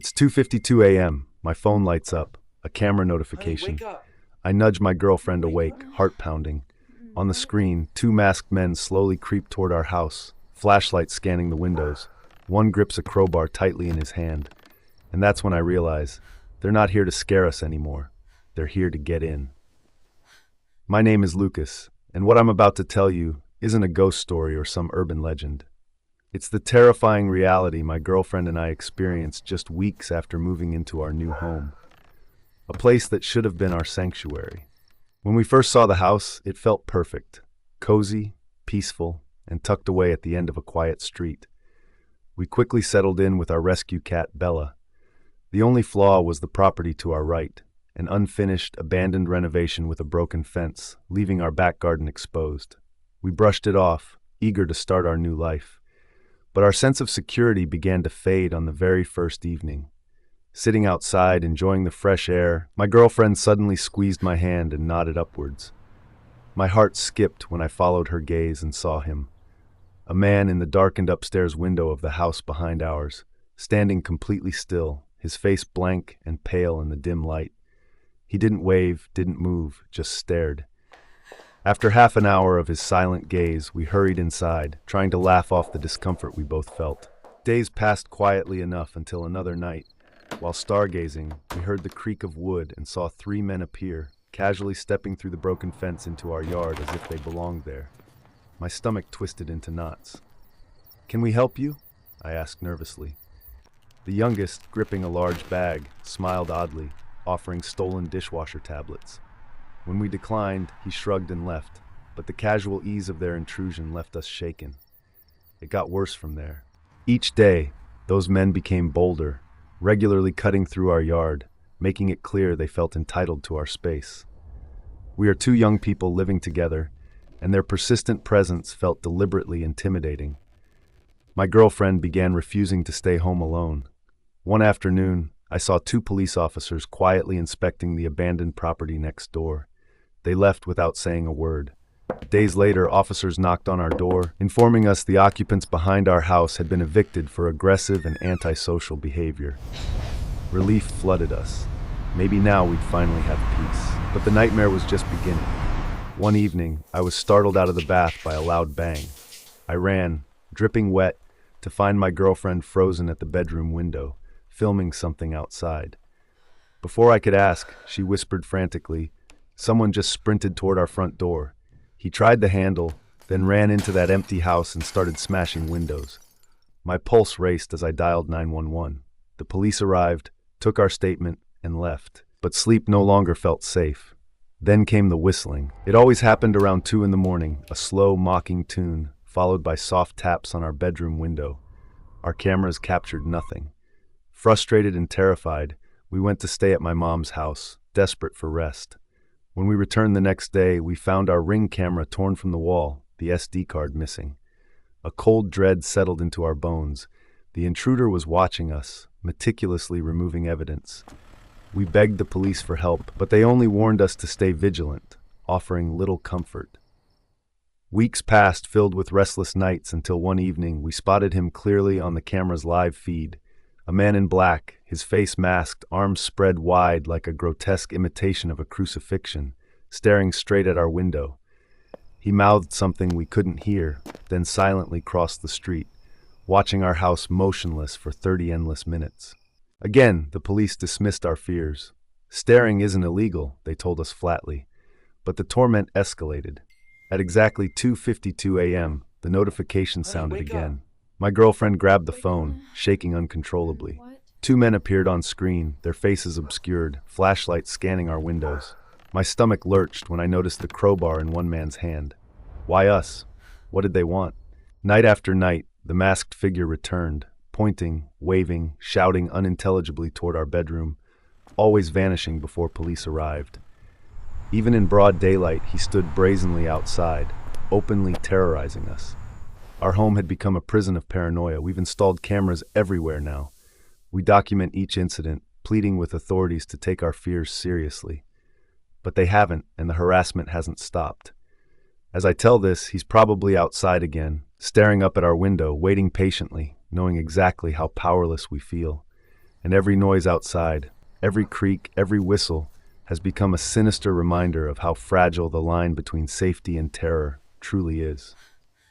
It's 2:52 a.m. My phone lights up, a camera Honey, notification. wake up. I nudge my girlfriend Wake awake, up. heart pounding. On the screen, two masked men slowly creep toward our house, flashlights scanning the windows. One grips a crowbar tightly in his hand. And that's when I realize they're not here to scare us anymore. They're here to get in. My name is Lucas, and what I'm about to tell you isn't a ghost story or some urban legend. It's the terrifying reality my girlfriend and I experienced just weeks after moving into our new home, a place that should have been our sanctuary. When we first saw the house, it felt perfect, cozy, peaceful, and tucked away at the end of a quiet street. We quickly settled in with our rescue cat, Bella. The only flaw was the property to our right, an unfinished, abandoned renovation with a broken fence, leaving our back garden exposed. We brushed it off, eager to start our new life. But our sense of security began to fade on the very first evening. Sitting outside, enjoying the fresh air, my girlfriend suddenly squeezed my hand and nodded upwards. My heart skipped when I followed her gaze and saw him. A man in the darkened upstairs window of the house behind ours, standing completely still, his face blank and pale in the dim light. He didn't wave, didn't move, just stared. After half an hour of his silent gaze, we hurried inside, trying to laugh off the discomfort we both felt. Days passed quietly enough until another night. While stargazing, we heard the creak of wood and saw three men appear, casually stepping through the broken fence into our yard as if they belonged there. My stomach twisted into knots. "Can we help you?" I asked nervously. The youngest, gripping a large bag, smiled oddly, offering stolen dishwasher tablets. When we declined, he shrugged and left, but the casual ease of their intrusion left us shaken. It got worse from there. Each day, those men became bolder, regularly cutting through our yard, making it clear they felt entitled to our space. We are two young people living together, and their persistent presence felt deliberately intimidating. My girlfriend began refusing to stay home alone. One afternoon, I saw two police officers quietly inspecting the abandoned property next door. They left without saying a word. Days later, officers knocked on our door, informing us the occupants behind our house had been evicted for aggressive and antisocial behavior. Relief flooded us. Maybe now we'd finally have peace. But the nightmare was just beginning. One evening, I was startled out of the bath by a loud bang. I ran, dripping wet, to find my girlfriend frozen at the bedroom window, filming something outside. Before I could ask, she whispered frantically, "Someone just sprinted toward our front door." He tried the handle, then ran into that empty house and started smashing windows. My pulse raced as I dialed 911. The police arrived, took our statement, and left. But sleep no longer felt safe. Then came the whistling. It always happened around 2 in the morning, a slow, mocking tune, followed by soft taps on our bedroom window. Our cameras captured nothing. Frustrated and terrified, we went to stay at my mom's house, desperate for rest. When we returned the next day, we found our Ring camera torn from the wall, the SD card missing. A cold dread settled into our bones. The intruder was watching us, meticulously removing evidence. We begged the police for help, but they only warned us to stay vigilant, offering little comfort. Weeks passed filled with restless nights until one evening we spotted him clearly on the camera's live feed. A man in black, his face masked, arms spread wide like a grotesque imitation of a crucifixion, staring straight at our window. He mouthed something we couldn't hear, then silently crossed the street, watching our house motionless for 30 endless minutes. Again, the police dismissed our fears. Staring isn't illegal, they told us flatly. But the torment escalated. At exactly 2:52 a.m., the notification Honey, sounded wake again. up. My girlfriend grabbed the phone, shaking uncontrollably. What? Two men appeared on screen, their faces obscured, flashlights scanning our windows. My stomach lurched when I noticed the crowbar in one man's hand. Why us? What did they want? Night after night, the masked figure returned, pointing, waving, shouting unintelligibly toward our bedroom, always vanishing before police arrived. Even in broad daylight, he stood brazenly outside, openly terrorizing us. Our home had become a prison of paranoia. We've installed cameras everywhere now. We document each incident, pleading with authorities to take our fears seriously. But they haven't, and the harassment hasn't stopped. As I tell this, he's probably outside again, staring up at our window, waiting patiently, knowing exactly how powerless we feel. and every noise outside, every creak, every whistle, has become a sinister reminder of how fragile the line between safety and terror truly is.